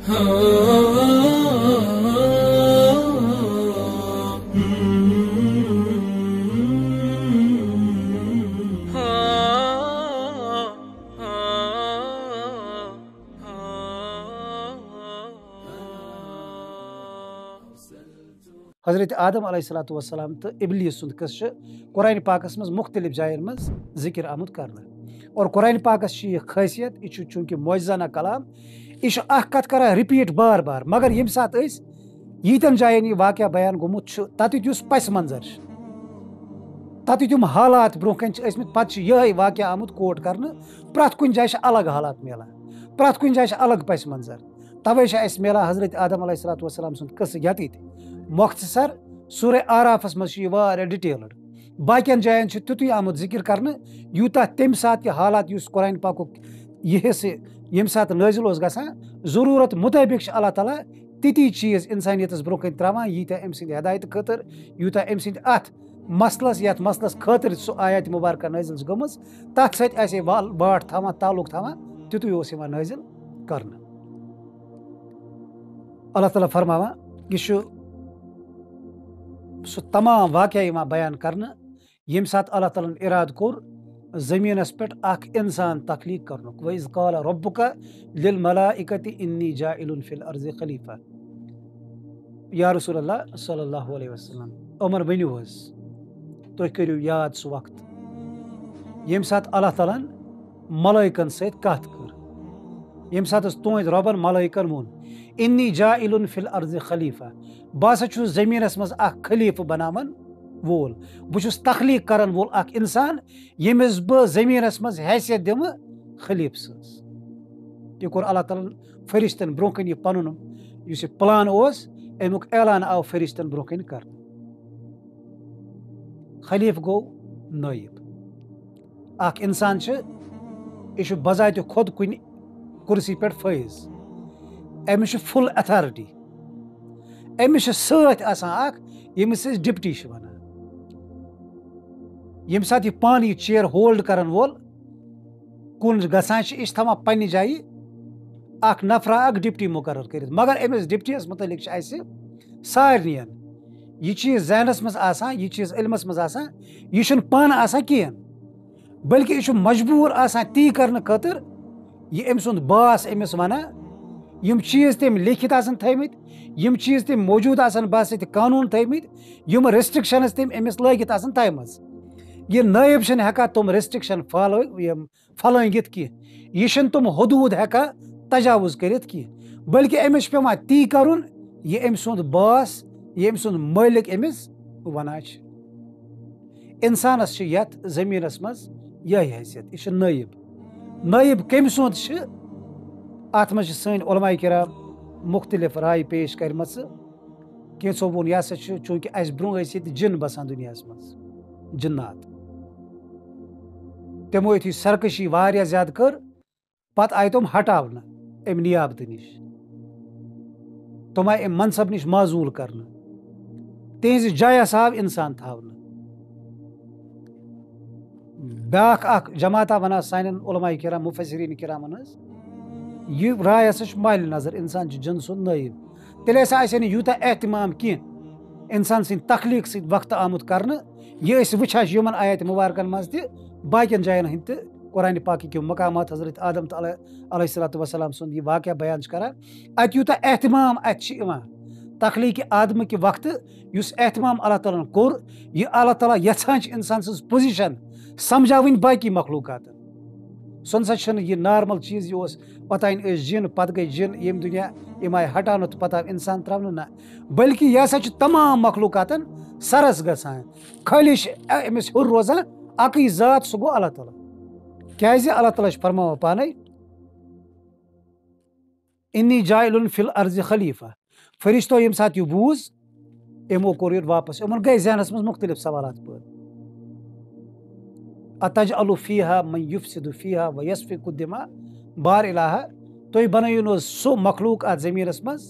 हज़रत आदम अलैहिस्सलातु वस्सलाम तो इब्लीस सुंद किस्सा कुरान पाकस मज मुख्तलिफ जायन मज जिक्र आमुद करना और कुरान पाकस यह खासियत यह चूंकि मौजज़ाना कलाम यह कत कर रिपीट बार बार मगर यम सात यीतन जायन यह वाक़या बयान गोमुत तत पस मंजर तत तम हालात ब्रोह कन पे यह वाक़या आमुद कोट कर प्रत कुन जाय अलग हालात मिलान प्रत कुन जाय अलग पस मंजर तवे मिलान हज़रत आदम अलैहिस्सलातु वस्सलाम सुंद किस्सा यत मुख्तसर सूरह आराफस मज डिटेलड बाकियन जायन तुत आमुद जिक्र कर यूता तम सात हालात कुरान पाक यह यम सात नाजिल गसान जरूरत मुताबिक अल्लाह ताला ती चीज़ इंसानियत ब्रोह कन त्रावान यीत्या अम सद हदायत खतर यूता अम सद अत मसलस यथ मसलस खतर सो आयत मुबारक नाजिल गम तथ सत बाट थवान ताल्लुक थवान तुत नाजिल कर अल्लाह ताला फरमावान यह सो तमाम वाक़या बयान कर यम सात अल्लाह ताला इराद कोर ज़मीनस पे इंसान तख्लीक कर वइज़ क़ाल रब्बुका लिल मलाइकति इन्नी जाइलुन फिल अर्ज़ि खलीफा या रसूलल्लाह सल्लल्लाहु अलैहि वसल्लम उमर वनियो तुम करियो याद सह वक्त यम सात अल्लाह ताला मलाइकन सत कत कर यम सात तुद रबन मलाइकन वोन इन्नी जाइलुन फिल अर्ज़ि खलीफा बह हसा ज़मीनस मज खलीफ बनावन वोल बहुत तख्लीक करन वोल इंसान यमिस बह ज़मीनस मज हैसियत दिम खलीफ सज यह कोर अल्लाह ताला फरिश्तन ब्रोह कन पनुन यह प्लान अमुक ऐलान आव फरिश्तन ब्रोह कन कर खलीफ गो नायब इंसान यह बजात खुद कुन कुर्सी पे फैज अमिस फुल अथॉरिटी अमिस सत यमिस डिप्टी वन यम सात यह पान यह चेयर होल्ड करन वोल कुन गसान यह थवान पन्ने जाय नफरा डिप्टी मुकर्रर कर मगर अमिस डिप्टीस मुतलिक सारनियन यह चीज़ जहनस मज आसान यह चीज़ इल्मस मज आसान यह पान आसान कहें बल्कि यह मजबूर आसान ती करने खतर यह अम सुंद बास अमिस वना यम चीज़ तम लिखित आसन थमित यम चीज़ तम मौजूद आसन बस कानून थमित यम रेस्ट्रिक्शन तम अमिस लगित आसन तमज यह नायब हेका तुम रेस्ट्रिक्शन फलंगित कह यह तुम हदूद हेका तजावुज करित कह बल्कि अमिस पेवान ती करुन यह अम सुंद बास यह अम सुंद मालिक अमिस वना इंसानस यथ ज़मीनस मज यह हैसियत यह नायब नायब कम सुंद अत मज सन उलमाए किराम मुख्तलिफ राय पेश कर कैसो वोन यह चूंकि अस ब्रोह जिन बसान दुनिया मज जिन्नात तमो यु सरकशी वारिया ज्यादा कर पत आय तुम हटावन अम नियाबत निश तुम आय अम मनसब निश माजूल कर तिज जायस आव इंसान थावन ब्याख जमाता वन सान उलमाए किराम मुफस्सिरीन किरामन यह राय हसा माल नजर इंसान जिन सुंद नायब तेल हसा यूता एहतमाम कह इंसान सद तख्लीक सद वक्त आमुद कर यह वुचा यमन आयत मुबारकन मज बाकियन जायन हंद कुरान पाक के मकामात हज़रत आदम अलैहिस्सलातु वस्सलाम सुंद यह वाक़या बयान करान अत यूता एहतमाम तख्लीक आदम के वक्त एहतमाम अल्लाह ताला कोर यह अल्लाह ताला यछान इंसान सज पोजिशन समझावन बाकी मखलूकात सन यह नार्मल चीज़ यह पतान जिन पत गई जिन यम दुनिया यम आय हटान तो पता इंसान त्रावन ना बल्कि यह हसा तमाम मखलूकातन सरस गसान खालिश अमिस हुर रोजान अकी ज़ात सह गो अल्लाह ताला क्या अल्लाह ताला फरमावा पाने इन्नी जाइलुन फिल अर्ज़ि खलीफा फरिश्तो यम सात यह बूज यमो कोर वापस यमन गई जहनस मज मुख्तलिफ सवालात पर अतजअलु फीहा मन युफ्सिदु फीहा व यस्फिकु दिमा बार इलाहा तुम बनयु सो मखलूक अत ज़मीनस मज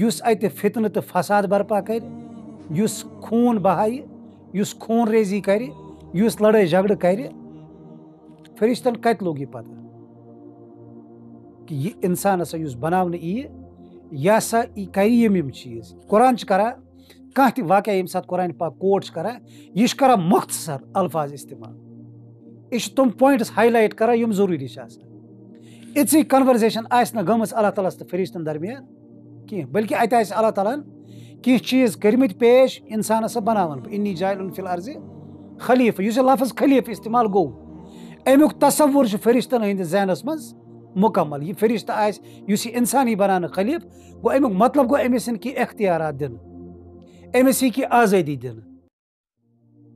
युस अत फितन तो फसाद बर्पा कर युस खून बहाय युस खून रेजी कर युस लड़ाई झगड़ कर फरिश्तन कत लोग यह पता कि यह इंसान हसा युस बनावने यह हसा कर यम चीज़ कुरान करा कह ति वाक़या यम साथ कुरान पाक कोट करा यह करा मुख्तसर अल्फाज इस्तेमाल यह तुम पॉइंट्स हाईलाइट करा यम जरूरी इतनी कन्वर्सेशन गमस अल्लाह ताला तो फरिश्तन दरमियान कह बल्कि अत अल्लाह तालान कह चीज़ कर्मित पेश इंसान हसा बनावन इन्नी जाइलुन फिल अर्ज़ि खलीफ यह लफ्ज़ खलीफ इस्तेमाल गो अमुक तसव्वुर फरिश्तन हंदिस जहनस मज मुकम्मल यह फरिश्त आस इंसान बनाने खलीफ गो अमुक मतलब गो अमिस की इख्तियारात दिन अमिस की आज़ादी दिन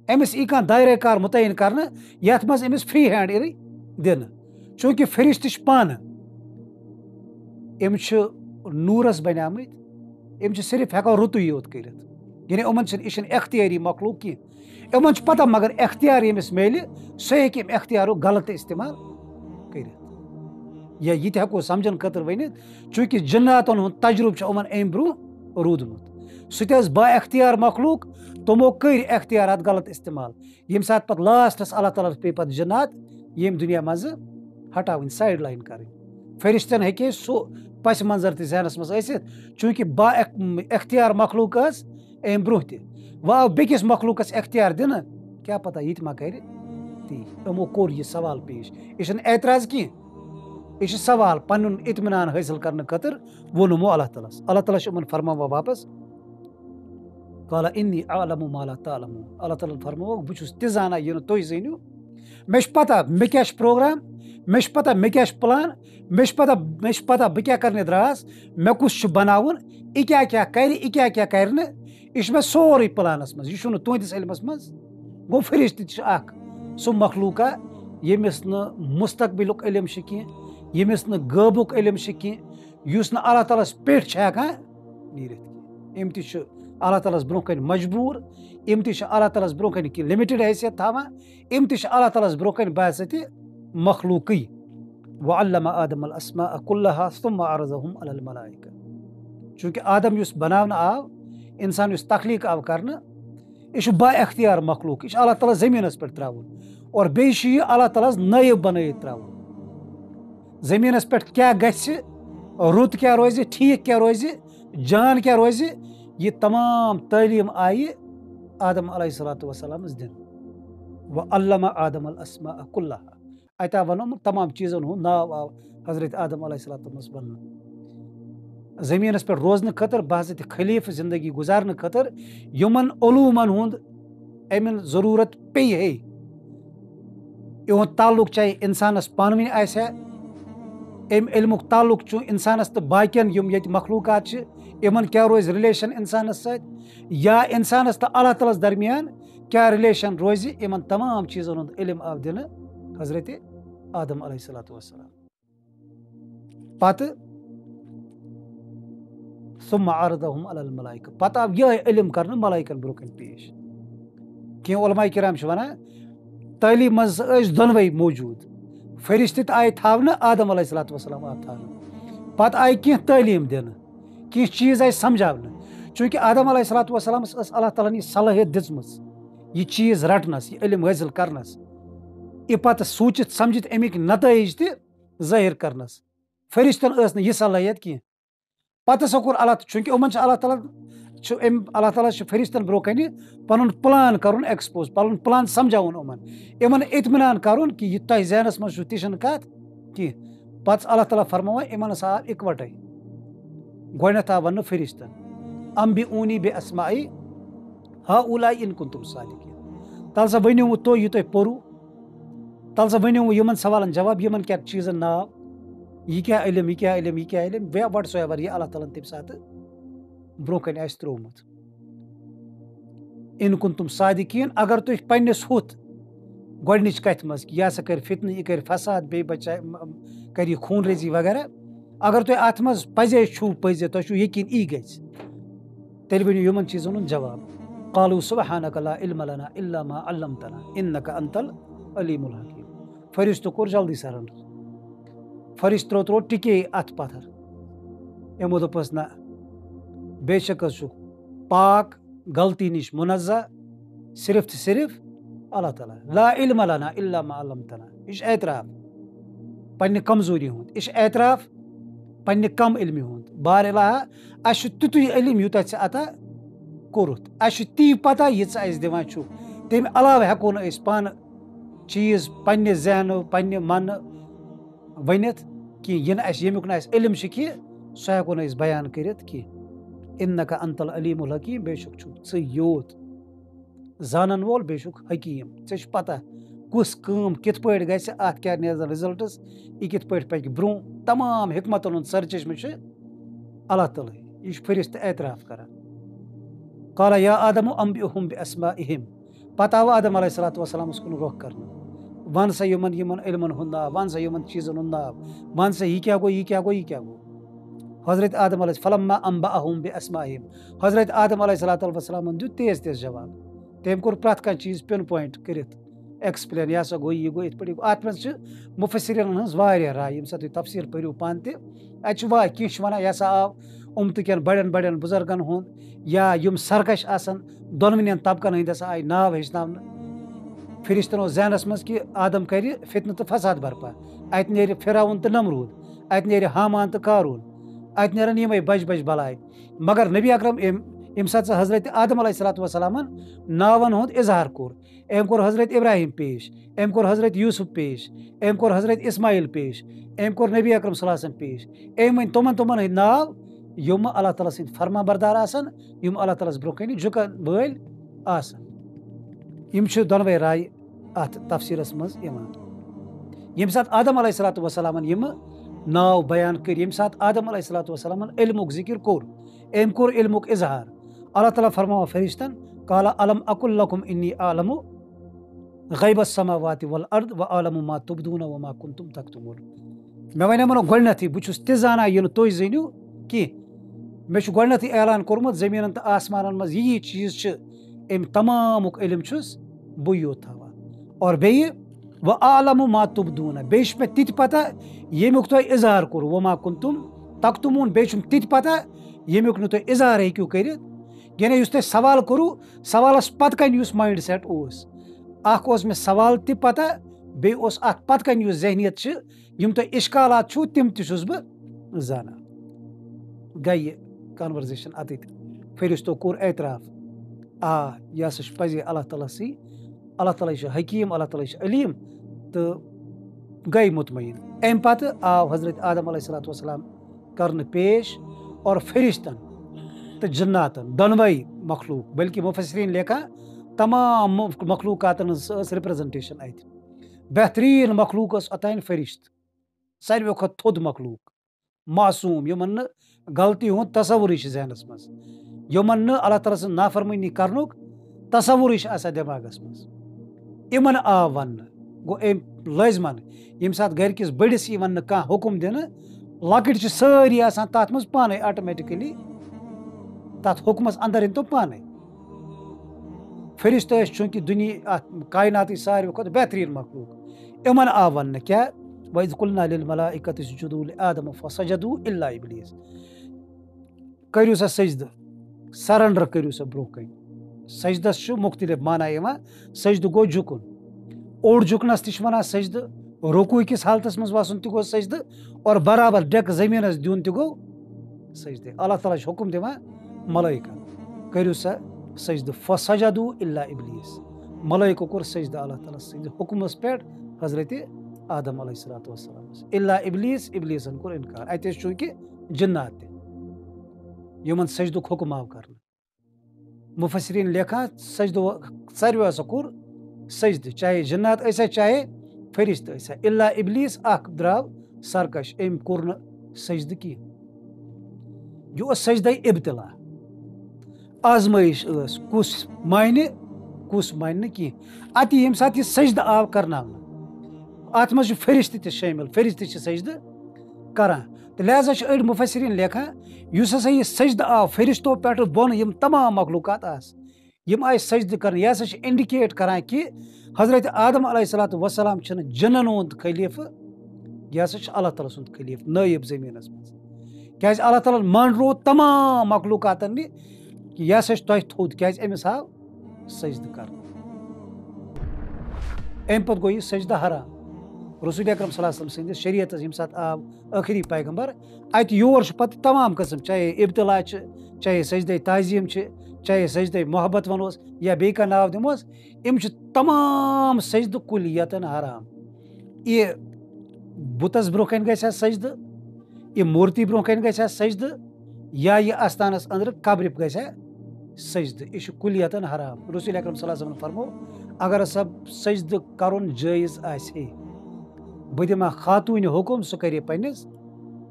अमिस कह दायरे कार मुतयन कर यथ मज अमिस फ्री हैंड दिन चूँकि फरिश्त पान अम नूरस बनियामत अम सिर्फ हेकान रुतुई योत कर यानी उमन यह इख्तियारी मखलूक कह उमन पता मगर इख्तियार यमिस मेल सह हेक इख्तियार गलत इस्तेमाल कर या यह हेको समझन खतर वन चूँकि जन्नातन हुंद तजुर्बे उमन अम ब्रोह रूदमुत सह बा इख्तियार मखलूक तमो कर इख्तियारात गलत इस्तेमाल यम सात पत लास्टस अल्लाह ताला पे पत जन्नत यम दुनिया मज हटावन साइड लाइन कर फरिश्तन हे सो पस मंजर त जहनस मज चूँकि बा इख्तियार मखलूक अम ब्रोह व आव बेकिस मखलूकस इख्तियार दिन क्या पता यह मा कर ती यमो कोर यह सवाल पेश यह एतराज कह यह सवाल पन इत्मीनान हासिल करने खतर वोनुमो अल्लाह ताला उमन फरमावा वापस काला इन्नी आलमु मा ला तालमून अल्लाह ताला फरमावो बहुत तह जाना यह तुम जानियो मे पता मे क्या प्रोग्राम मे पता मे क्या प्लान मे पता बह क्या करने द्रास मे कुछ बनावन यह क्या कर यह क्या कर यह मे सोरे प्लानस मज यह तुंदिस इल्मस मज गो फरिश्त सो मखलूका यमिस न मुस्तकबिलुक इल्म कह यमिस न गैबुक इल्म कह युस न अल्लाह ताला पेठ हेकान नीरित यम त अल्लाह ताला ब्रोह कन मजबूर यम त अल्लाह ताला ब्रोह कन कि लिमिटेड हैसियत थावान यम त अल्लाह ताला ब्रोह कन बासत मखलूक वअल्लम आदम अल अस्माअ कुल्लहा सुम्मा अरज़हुम अलल मलाइका चूँकि आदम युस बनावन आव इंसान युस तखलीक आव करना यह बा इख्तियार मखलूक यह अल्लाह ताला ज़मीनस पे त्रावन और बेशि अल्लाह ताला नायब बनाई त्रावन ज़मीनस पे क्या गछ रुत क्या रोज़ ठीक क्या रोज़ जान क्या रोज़ यह तमाम तालीम आई आदम अलैहिस्सलातु वस्सलामस दिन वअल्लम आदम अल अस्माअ कुल्लहा अत वनो तमाम चीज़न हूँ नाव आव हजरत आदम अलैहिस्सलातु वन ज़मीनस पे रोजन खतर बहसत खलीफ जिंदगी गुजारने खतर यमन उलूमन हुंद अमिन जरूरत पे इहुंद ताल्लुक चाहे इंसानस पानवी आसा अम इल्मुक ताल्लुक चु इंसानस तो बाकियन यम ये मखलूकात इमन क्या रोज रिलेशन इंसानस सत या इंसानस तो अल्लाह ताला दरमियान क्या रिलेशन रोज इमन तमाम चीज़न हुंद इल्म आव दिन हजरत आदम अलैहिस्सलातु वस्सलाम पत सुम्मा अरज़हुम अलल मलाइका पता अब यह इल्म करना मलाइकन ब्रोकन पेश कह उलमा किराम वनान तालीम मज दोनवे मौजूद फरिश्त आय थावना आदम अलैहिस्सलातु वस्सलाम आव थावना पत आय कह तालीम दिन कह चीज़ आय समझावना चूँकि आदम अलैहिस्सलातु वस्सलाम अल्लाह ताला ने सलाहियत दिजमस यह चीज़ रटनस यह इल्म हासिल करनस यह पत सूचित समझित अमिक नतज त ज़ाहिर करनस फरिश्तन यह सलाहियत कह पत हसा कोर अल्लाह चूँकि उमन अल्लाह ताला फरिश्तन ब्रोह कन पन प्लान कर एक्सपोज पन प्लान समझावन इमन इत्मीनान कर कि यह तुम जहनस मज तिशन कत कह पत अल्लाह ताला फरमावा इमन आव इकवटे गोडनेथ आव वन फरिश्तन अम्बिऊनी बे अस्माई हाउलाई इन कुंतुम सादिकीन तल सा वनियो तो यह तुम पोरू तल सा वनियो यमन सवालन जवाब यमन क्या चीज़न नाव यह क्या इल्म यह क्या इल्म यह क्या इल्म वे वट्स एवर यह अल्लाह ताला तम सात ब्रोह कन आस त्रोमुत इन कुंतुम सादिकीन अगर तुम पन्निस हुत गोडनिच कथ मज कि यह हसा कर फितन यह कर फसाद बे बचा कर यह खून रेजी वगैरह अगर तुम अत मज पजे छू पजे तुम यकीन यी गज तेल वनियो यमन चीज़न हुंद जवाब क़ालू सुब्हानक ला इल्म लना इल्ला मा अल्लमतना इन्नका अंतल अलीमुल हकीम फरिश्तो कोर जल्दी सरेंडर फरिश्तो त्रो टिके अत पत्थर यमो दोपस ना बेशक पाक गलती निश मुनज़्ज़ा सिर्फ तो सिर्फ अल्लाह ताला ला इल्म लना इल्ला मा अल्लमतना इश एतराफ पन्ने कमजोरी हुंद इश एतराफ पन्ने कम इल्मि हुंद बार इलाहा अश तुतुय इल्म यूता चे अता कोरुत अश ती पता यिच अस दिवान छु तेम अलावा हेको न अस पान चीज पन्ने जहनो पन्ने मन वनित कि यन अस यमुक न अस इल्म छ कि सो हेको न अस बयान करित कि इन्नका अंतल अलीमुल हकीम बेशुक छु च योत जानन वोल बेशुक हकीम चे छ पता कुस काम कित पट गस अत क्या नेजर रिजल्ट्स इ कित पट पक ब्रो तमाम हिकमतन हुंद सरचश्मे छ अल्लाह ताला यह फरिश्त एतराफ कर काला या आदम अंबिउहुम बिअस्माइहिम पता आव आदम अलैहिस्सलातु वस्सलाम उसकुन रुख करना वन सा यमन यमन इल्मन हुंद नाव वन सा यमन चीजन हुंद नाव वन सा यह क्या गो यह क्या गो यह क्या गो हजरत आदम फलम्मा अंबाअहुम बिअस्माइहिम हजरत आदम अलैहिस्सलातु वस्सलाम दु तेज तेज जवाब तेम कोर प्रत का चीज पिन पॉइंट करित एक्सप्लेन यह सा गो यह पे अत मे मुफसिरीन हज राय यम सा तफसीर पढ़ो पान कह वन यह सा आव उम्मत कन बड़न बड़न बुजुर्गन हुंद या यम सरकश आसन दोनवन तबकन हंद हसा आय नाव हेचन फिरिश्तन जहनस मज कि आदम कर फितन तो फसाद बर्पा अत नेर फिराउन तो नमरूद अत नेर हामान तो कारून अत नेरन यमे बज बज बलाय मगर नबी अकरम यम सात हजरत आदम अलैहिस्सलातु वस्सलामन नावन हुंद इजहार कोर एम कोर हजरत इब्राहिम पेश एम कोर हजरत यूसुफ पेश एम कोर हजरत इस्माइल पेश एम कोर नबी अकरम सल्लल्लाहु अलैहि वसल्लम पेश एम वन तमन तमन हंद नाव यम अल्लाह ताला सद फरमा बरदार आसन यम अल्लाह ताला ब्रोह झुकन वल आसन यम दोनवे राय अत तफसीरस मज यम सात आदम अलैहिस्सलातु वस्सलामन यम नाव बयान कर यम सात आदम अलैहिस्सलातु वस्सलामन इल्मुक जिक्र कोर एम कोर इल्मुक इजहार अल्लाह ताला फरमावा फरिश्तन काला अलम अकुल लकुम इन्नी आलमु गैबस समावाति वल अर्द व आलमु मा तुबदून व मा कुंतुम तक्तुमून मे वनेमो गोडनथी बुछुस ति जाना यन तुय जनियो कि मे छु गोडनथी ऐलान कोरमत जमीनन तो आसमानन मज यही चीज छ एम तमामुक इल्म छुस बु योत थावा और बेय व आलमु मा तुबदून बेश मे तित पता येमुक तुय इजहार कोर व मा कुंतुम तक्तुमून बेश तित पता येमुक न तुय इजहार हेक्यू करित यानी युस तुय सवाल करू सवालस पत कन युस माइंड सेट ओस अख ओस मे सवाल ति पता बे ओस अख पत कन युस जहनियत छ यम तुय इश्कालात छु तिम ति छुस ब जाना गई कन्वर्सेशन अतित फरिश्तो कोर एतराफ यह सच पजे अल्लाह ताला सी अल्लाह ताला छ हकीम अल्लाह ताला छ अलीम तो गई मुतमईन एम पत आव हजरत आदम अलैहिस्सलातु वस्सलाम करन पेश और फरिश्तन तो जन्नातन दोनवई मखलूक बल्कि मुफस्सिरीन लेखा तमाम मखलूकातन रिप्रेजेंटेशन अत बेहतरीन मखलूक अतन फरिश्त सारे खत थोद मखलूक मासूम यमन गलती हुंद तसवुर जहनस मज यमन अल्लाह ताला सं नाफरमानी करनुक तसवुर दिमागस मज इमन आव वन गो एम लाजमन यम सात गरकिस बड़िस वन कह हुकुम दिन लकट सारी आसान तथ मज पाने ऑटोमेटिकली तथ हुकमस अंदर इन तो पाने फरिश्त चूंकि दुनिया कायनात सारे खुद बेहतरीन मखलूक इमन आव वन क्या वइज़ कुलना लिल मलाइकति इसजुदू लिआदम फसजदू इल्ला इब्लीस करियो सा सजद सरेंडर करियो सा ब्रोह कन सजदस मुख्तलिफ माना यवा सजद गो झुकुन ओड झुकनस तिश वना सजद रुकू किस हालतस मज वसन ति गो सजद और बराबर डेक जमीनस दियुन ति गो सजद अल्लाह ताला हुकुम दिवा मलाइका करियो सा सजद फसजदू इल्ला इब्लीस मलाइका कोर सजद अल्लाह ताला सजद हुकुमस पेट हजरत आदम अलैहिस्सलातु वस्सलाम इल्ला इब्लीस इब्लीसन कोर इनकार अते चूंकि जिन्नात यमन सजदुक हुकुम आव कर मुफस्सिरीन लेखा सजद सारे कोर सजद चाहे जिन्नात ऐसा चाहे फरिश्त ऐसा इल्ला इब्लीस अख द्राव सरकश एम कोर न सजद की यो सजद इब्तिला आजमाइश कुस मायने की अत यम सात यह सजद आव करना अत मज फरिश्त त शामिल फरिश्त सजद करान तो लिहाजा अड़ मुफस्सिरीन लेखा युस हसा यह सजद आव फरिश्तो पे बोन यम तमाम मखलूकात यम आय सजद कर यह हसा इंडिकेट करान कि हजरत आदम अलैहिस्सलातु वस्सलाम छन जन्नन हुंद खलीफ यह हसा अल्लाह ताला सुंद खलीफ नायब जमीनस मज क्या अल्लाह ताला मानरो तमाम मखलूकातन कि यह हसा तुह थोद क्या अमिस आव सजद कर अम पे गो यह सजद हराम रसूल अकरम सल्लल्लाहु अलैहि वसल्लम सन्दिस शरीयत यम सात आव आखिरी पैगम्बर अत योर पत तमाम कस्म चाहे इब्तला चाहे सजदे ताजीम चाहे सजदे मोहब्बत वनोस या बे का नाव दिमोस इम तमाम सजद कुलियतन हराम। ये बुतस ब्रोह कन गया सजद, ये मूर्ति ब्रोह कन गया सजद, या ये आस्थानस अंदर कब्र गया सजद, यह कुलियतन हराम। रसूल अकरम सल्लल्लाहु अलैहि वसल्लम फरमो अगर सब सजद करुन जायज आसे बह दिमा खातून हुकुम सह करे पन्निस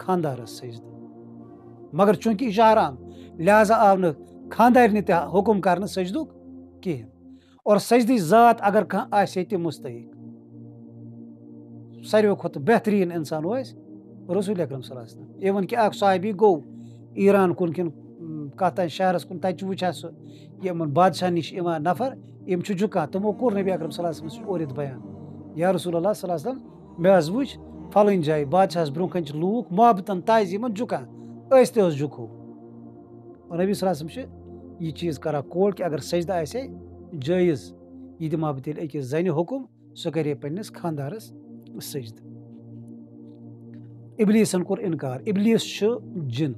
खानदारस सजद, मगर चूंकि यह हराम लिहाजा आव न खानदारनि ते हुकुम कर सजदुक कहें। और सजद जात अगर कह आसे ते मुस्तहिक सारे खुद बेहतरीन इंसान रसूल अकरम सल्लल्लाहु अलैहि वसल्लम। इवन कि साहबी गो ईरान कुन किन कत शहरस कुन तक वुचा सह यमन बादशाह निश नफर यम झुकान तमो कोर नबी अकरम सल्लल्लाहु अलैहि वसल्लम ओरित बयान या रसूलुल्लाह सल्लल्लाहु अलैहि वसल्लम मे वुच फलन जाय बादशाह ब्रोह कन लूक मोहब्बतन ताजीमन झुकान अस ते झुको। और नबी सल्लल्लाहु अलैहि वसल्लम यह चीज करा कोल कि अगर सजदा आसे जायज यह दिमा बह तेल अकिस जन हुकुम सह करे पन्निस खानदारस सजद। इब्लीसन कोर इनकार, इब्लीस जिन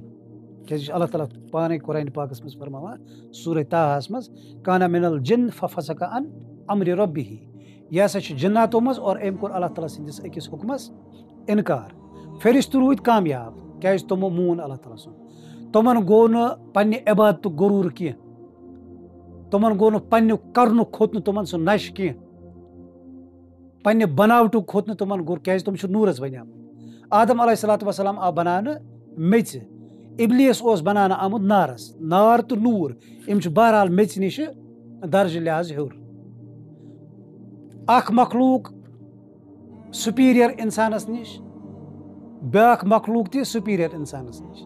क्या अल्लाह ताला पाने कुरान पाकस मज फरमावान सूरह ताहास मज काना मिनल जिन फफसका अन अम्र रब्बिही, यह हसा जिन्नातो मज और अम कोर अल्लाह ताला सिंदिस अकिस हुकमस इनकार। फरिश्त रूद कामयाब क्या तमो मून अल्लाह ताला सुन, तमन गो न पन्ने इबादत गुरूर कह, तमन गो न पन्ने करनु खोत न तमन सह नश कह, पन्ने बनावटु खोत न तमन गुर क्या तम नूरस बनियाम। आदम अलैहिस्सलातु वस्सलाम आ बनान मेच, इब्लीस ओस बनान आमुद नारस, नार तो नूर इम बहरहाल मेच निश दर्ज लिहाज हूर। अख मखलूक सुपीरियर इंसानस निश ब्याख मखलूक ति सुपीरियर इंसानस निश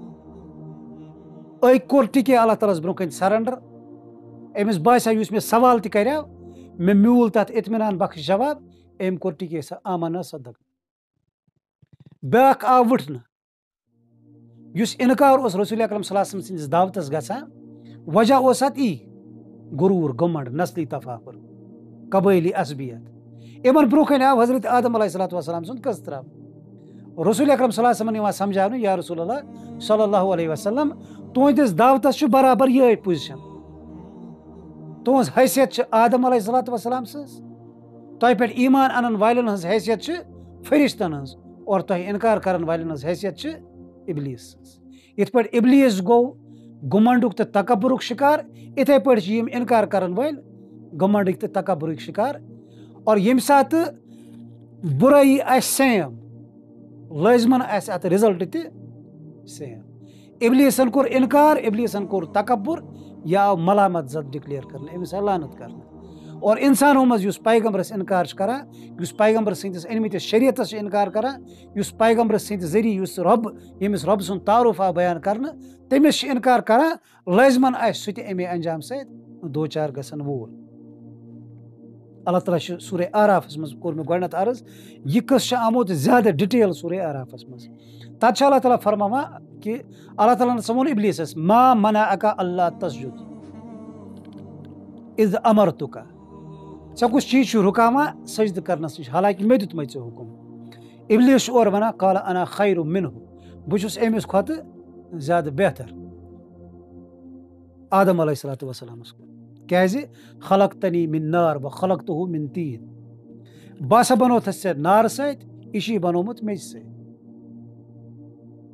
अक कोर टिके अल्लाह तालास ब्रोह कन सरेंडर, अमिस बासा युस मे सवाल ति करिया मे म्यूल तथ इत्मीनान बख्श जवाब, अम कोर टिके आमना सदक। ब्याख आव वुठन युस इनकार उस रसूल अकरम सल्लल्लाहु अलैहि वसल्लम सिंदिस दावतस गसा वजह उस अत गुरूर घमंड नस्ली तफाखुर कबैली असबियत। इमन ब्रोह कन आव हजरत आदम अलैहिस्सलातु वस्सलाम सुन कस त्राव रसूल अकरम सल्लल्लाहु अलैहि वसल्लम समझाव या रसूलल्लाह सल्लल्लाहु अलैहि वसल्लम तुहदिस दावतस बराबर ये पोजिशन, तुहज हैसियत आदम अलैहिस्सलातु वस्सलाम सज, तह पे ईमान अनन वालन हज हैसियत फरिश्तन हज, और तह इनकार करन वालन हज हैसियत इब्लीस सज। इत पे इब्लीस गो गुमंडुक तो तकब्बुरुक शिकार, इथे पे यम इनकार करन वाल गुमंडुक तो तकब्बुरुक शिकार। और यम सात बुराई सेम लाजमन अत रिजल्ट ते सेम। इब्लीसन कोर इनकार, इब्लीसन कोर तकब्बुर, या मलामत जद डिक्लेयर करना अमिस लानत करना। और इंसानों मज युस पैगम्बरस इनकार करा, युस पैगम्बर सिंदिस अनमितिस शरीयतस इनकार करा, युस पैगम्बर सिंद जरिए युस रब यमिस रब सुन तारुफ आ बयान करना तमिस इनकार करा, लाजमन सह अमे अंजाम सहित दो चार गसन वोल। अल्लाह ताला सूरह आराफस मज कोर मे गोडनत अर्ज यह कस आमुत ज्यादा डिटेल सूरह आराफस मज। तत अल्लाह ताला फरमावा कि अल्लाह ताला ने समोन इब्लीसस मा मनाअका अल्ला तस्जुद इज अमरतुका, चा कुछ चीज रुकावा सजद करनस निश हालांकि मे दुत मे हुकुम। इब्लीस और वना काला अना खैरु मिन्हु, बुछुस अमिस खत ज्यादा बेहतर आदम अलैहिस्सलातु वस्सलामस को क्या खलकतनी मिन नार व खलकतहु मिन तीन, बस बनोत से नार सत इशी बनोमुत मेज से,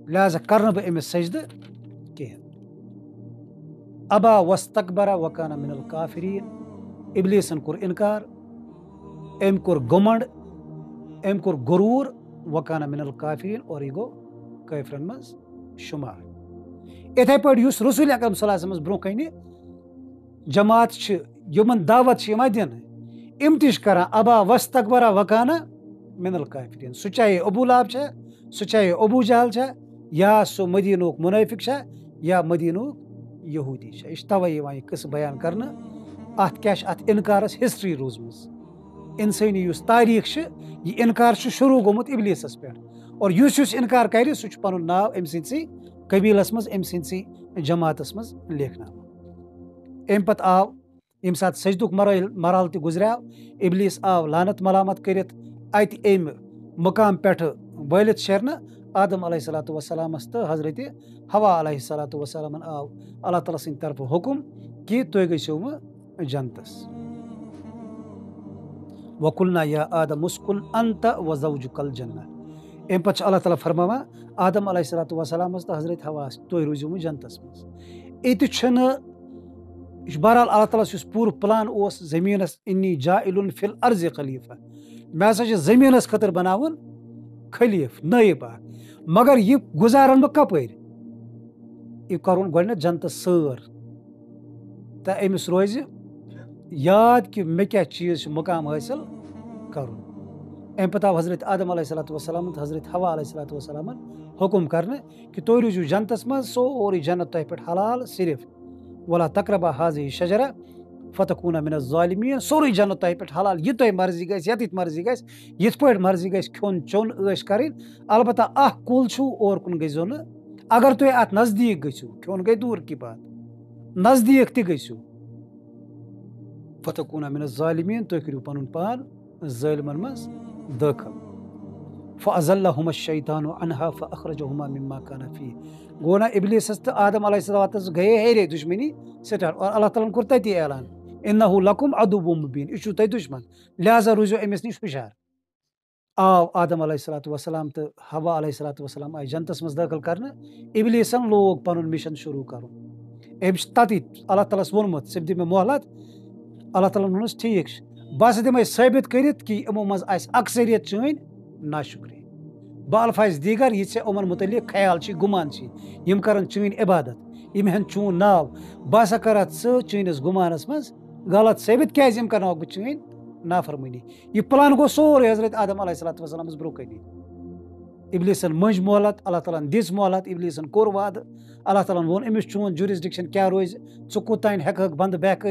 लिहाजा करन बह अमिस सजद कह। अबा वस्तकबरा वकाना मिनल काफिरीन, इब्लीसन कोर इनकार, अम कोर गुमंड, अम कोर गुरूर, वकाना मिनल काफिरीन और यह गो काफिरन मज शुमार। इथे पे युस रसूल अकरम सल्लल्लाहु अलैहि वसल्लम ब्रोह कन जमात यमन दावत दिन इम तिश करान अबा वस्तकबरा वकाना मिनल काफिरीन, सह चाहे अबू लहब सह चाहे अबू जहल या सह मदीनुक मुनाफिक या मदीनुक यहूदी यह तवे कस बयान कर अत क्या अत इनकारस हिस्ट्री रोजम इंसानी युस तारीख यह इनकार शुरू गोमुत इब्लीसस पे, और युस इनकार कर सह पनुन नाव अम सिंदसी कबीलस मज अम सिंदसी जमातस मज लेखना। अम पत आव यम सात सजदुक मरहल ते गुजराव, इब्लीस आव लानत मलामत करित अत अम मकाम पे वलित शेरन आदम अलैहिस्सलातु वस्सलामस तो हजरत हवा अलैहिस्सलातु वस्सलामन आव अल्लाह ताला सिंद तरफ हुकुम कि तुम गसो जन्नतस वकुलना या आदम मुस्कुन अंत व ज़ौजुकल जन्नह अम पे अल्लाह ताला फरमावा आदम अलैहिस्सलातु वस्सलामस तो हजरत हवा तुम रूजो जन्नतस मज ये बहरहाल अल्लाह ताला पूर प्लान उस ज़मीनस इन्नी जाइलुन फिल अर्ज़ खलीफा मे हसा ज़मीनस खतर बनावन खलीफ नायब मगर यह गुजारन बह कप यह कर गो जन्नत सर तो अमिस रोज याद कि मे क्या चीज़ मुकाम हासिल कर अम पे आव हजरत आदम अलैहिस्सलातु वस्सलाम तो हजरत हवा अलैहिस्सलातु वस्सलाम हुकुम करने कि तुम रूजो जन्नतस मज सोरी जन्नत तुह पे हलाल सिर्फ वला तकरबा हाज़िही शजरा फतकूना मिन ज़ालिमीन सोरी जन्नत तुह पे हलाल यह तुह मर्जी गस यत मर्जी गस यथ पे मर्जी गस खोन चोन ऐश करें अलबत्ता अह कुल छु और कुन गजो न अगर तुह अत नज़दीक गसो खोन गई दूर की बात नज़दीक ति गसो फतकूना मिन ज़ालिमीन तुह करू पनुन पान ज़ालिमन मज दाखिल फ़अज़ल्लहुमा शैतानु अन्हा फ़अख़रजहुमा मिम्मा काना फ़ीह गो ना इब्लिस तो आदम अलैहिस्सलाम गए हेरे दुश्मनी स्टार्ट और अल्लाह ताला कोर तती ऐलान इन्नहु लकुम अदुव्वुम मुबीन यह तुह दुश्मन लिहाजा रूजो अमिस निश हुशार आव आदम अलैहिस्सलातु वस्सलाम तो हवा अलैहिस्सलातु वस्सलाम आय जन्नतस मज दाखिल करने इब्लिसन लोग पनुन मिशन शुरू करुन अमिस तती अल्लाह ताला वोनमुत सिर्फ दि मे मोहलत अल्लाह ताला वोनस ठीक बस दिमे साबित करित कि इमो मज आस अक्सरियत चैन नाशुक्री बालफाज दीगर ये उमन मुतलिक ख्याल गुमान यम कर चैन इबादत यम हन चून नाव बह कर चैनिस गुमानस मज गलत साबित क्या कर बह चैन नाफरमानी यह प्लान गो सोरे हजरत आदम अलैहिस्सलातु वस्सलाम ब्रो कनी इब्लिसन मंज मोहलत अल्लाह ताला दिस मोहलत इब्लिसन कोर वाद अल्लाह ताला वोन अमिस चून जुरिस्डिक्शन क्या रोज कोतान हेक बंद बहक